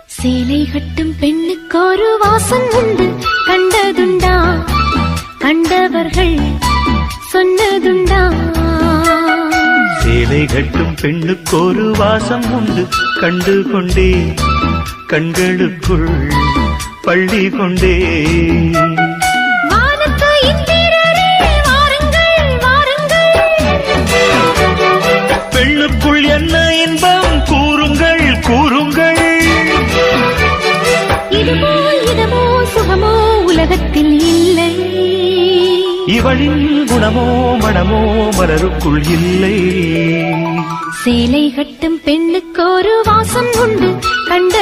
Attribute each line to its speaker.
Speaker 1: சேலை கட்டும் பெண்ணுக்கு ஒரு வாசம் உண்டு, கண்டதுண்டா? கண்டவர்கள் சொன்னதுண்டா?
Speaker 2: சேலை கட்டும் பெண்ணுக்கு ஒரு வாசம் உண்டு, கண்டு கொண்டே கண்களுக்குள் பள்ளி கொண்டே. பெண்ணுக்குள் என்ன இன்பம் கூறுங்கள் கூறுங்கள்.
Speaker 1: இதுமோ இதமோ சுகமோ உலகத்தில் இல்லை,
Speaker 2: இவளின் குணமோ மனமோ மலருக்குள் இல்லை.
Speaker 1: சேலை கட்டும் பெண்ணுக்கு ஒரு வாசம் உண்டு, கண்ட